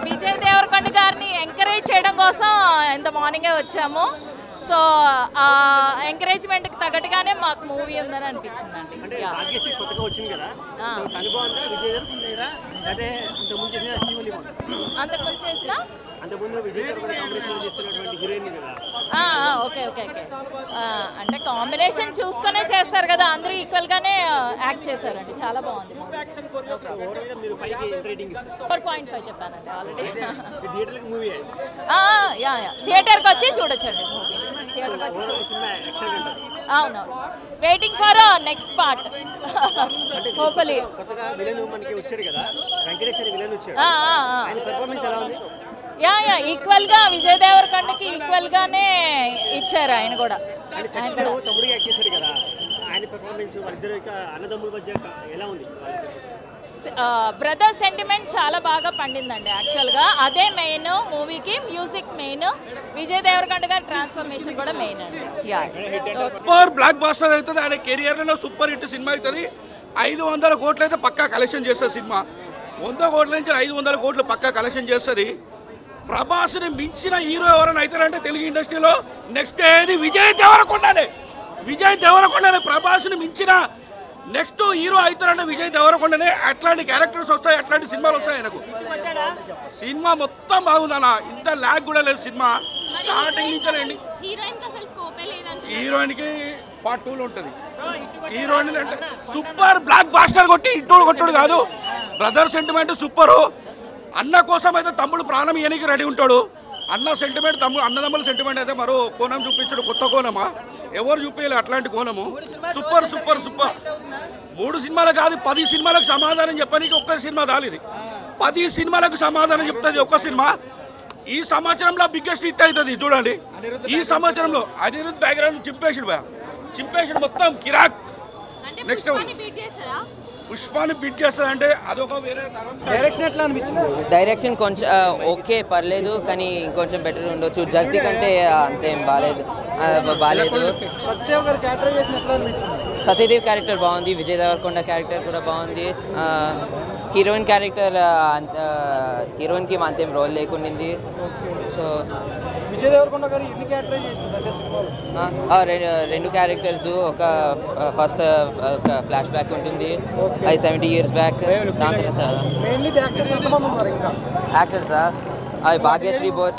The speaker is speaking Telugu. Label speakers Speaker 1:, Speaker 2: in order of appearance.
Speaker 1: విజయ్ దేవరకొండ గారిని ఎంకరేజ్ చేయడం కోసం ఇంత మార్నింగే వచ్చాము. సో ఎంకరేజ్మెంట్కి తగ్గట్టుగానే మాకు మూవీ ఉందని అనిపించిందండి. అంతకుముందు చేసిన ఓకే ఓకే ఓకే అంటే కాంబినేషన్ చూసుకునే చేస్తారు కదా, అందరూ ఈక్వల్గానే యాక్ట్ చేశారండి. చాలా బాగుంది. 4.5 చెప్పానండి ఆల్రెడీ. థియేటర్కి వచ్చి చూడొచ్చండి మూవీ. థియేటర్కి వచ్చి అవును, waiting for next part. Hopefully equal గా విజయ్ దేవరకొండకి ఈక్వల్ గానే ఇచ్చారు ఆయన కూడా. బ్రదర్ సెంటిమెంట్ చాలా బాగా పండిందండి యాక్చువల్గా. అదే మెయిన్ మూవీకి. మ్యూజిక్ మెయిన్, విజయ్ దేవరకొండ గారి ట్రాన్స్ఫర్మేషన్ కూడా మెయిన్ అండి.
Speaker 2: సూపర్ బ్లాక్ బాస్టర్ అవుతుంది. ఆయన కెరియర్లో సూపర్ హిట్ సినిమా అవుతుంది. 500 కోట్లు అయితే పక్కా కలెక్షన్ చేస్తుంది సినిమా. 100 కోట్ల నుంచి 500 కోట్లు పక్కా కలెక్షన్ చేస్తుంది. ప్రభాస్ని మించిన హీరో ఎవరైనా అవుతారంటే తెలుగు ఇండస్ట్రీలో నెక్స్ట్ ఏది విజయ్ దేవరకొండనే. విజయ్ దేవరకొండనే ప్రభాస్ని మించిన నెక్స్ట్ హీరో అవుతారంటే విజయ్ దేవరకొండనే. అట్లాంటి క్యారెక్టర్స్ వస్తాయి, అట్లాంటి సినిమాలు వస్తాయి ఆయనకు. సినిమా మొత్తం బాగుందన్న, ఇంత ల్యాగ్ కూడా లేదు సినిమా. స్టార్టింగ్ నుంచి రండి. హీరోయిన్కి పార్ట్ 2లో ఉంటుంది. హీరోయిన్ అంటే సూపర్ బ్లాక్ బాస్టర్ కొట్టి కొట్టుడు కాదు. Brother sentiment super. అన్న కోసం అయితే తమ్ముడు ప్రాణం ఇయనికి రెడీ ఉంటాడు. అన్న సెంటిమెంట్ అన్నదమ్ముల సెంటిమెంట్ అయితే మరో కోణం చూపించాడు. కొత్త కోణమా ఎవరు చూపించలేదు అట్లాంటి కోణము. Super super super. 3 సినిమాలు కాదు 10 సినిమాలకు సమాధానం చెప్పడానికి ఒక్క సినిమా చాలిది. 10 సినిమాలకు సమాధానం చెప్తుంది ఒక్క సినిమా. ఈ సంవత్సరంలో బిగ్గెస్ట్ హిట్ అవుతుంది చూడండి. ఈ సంవత్సరంలో అనిరుద్ధ్ బ్యాక్గ్రౌండ్ చింపేషన్ మొత్తం కిరాక్. నెక్స్ట్ పుష్పాన్ని బీట్ చేస్తుంది అంటే అదొక వేరే తరం.
Speaker 3: డైరెక్షన్ ఎట్లా అనిపించింది? డైరెక్షన్ కొంచెం ఓకే పర్లేదు, కానీ ఇంకొంచెం బెటర్ ఉండొచ్చు. జర్సీ కంటే అంతేం బాగాలేదు. సత్యదేవ్ క్యారెక్టర్ బాగుంది, విజయ్ దేవరకొండ క్యారెక్టర్ కూడా బాగుంది. హీరోయిన్ క్యారెక్టర్ హీరోయిన్కి అంతేం రోల్ లేకుండింది. సో విజయ్ దేవరకొండ గారు ఎన్ని క్యారెక్టర్ చేసింది? 2 క్యారెక్టర్స్. ఒక ఫస్ట్ ఫ్లాష్ బ్యాక్ ఉంటుంది 70 years బ్యాక్. దాని తర్వాత యాక్టర్సా భాగ్యశ్రీ బోస్,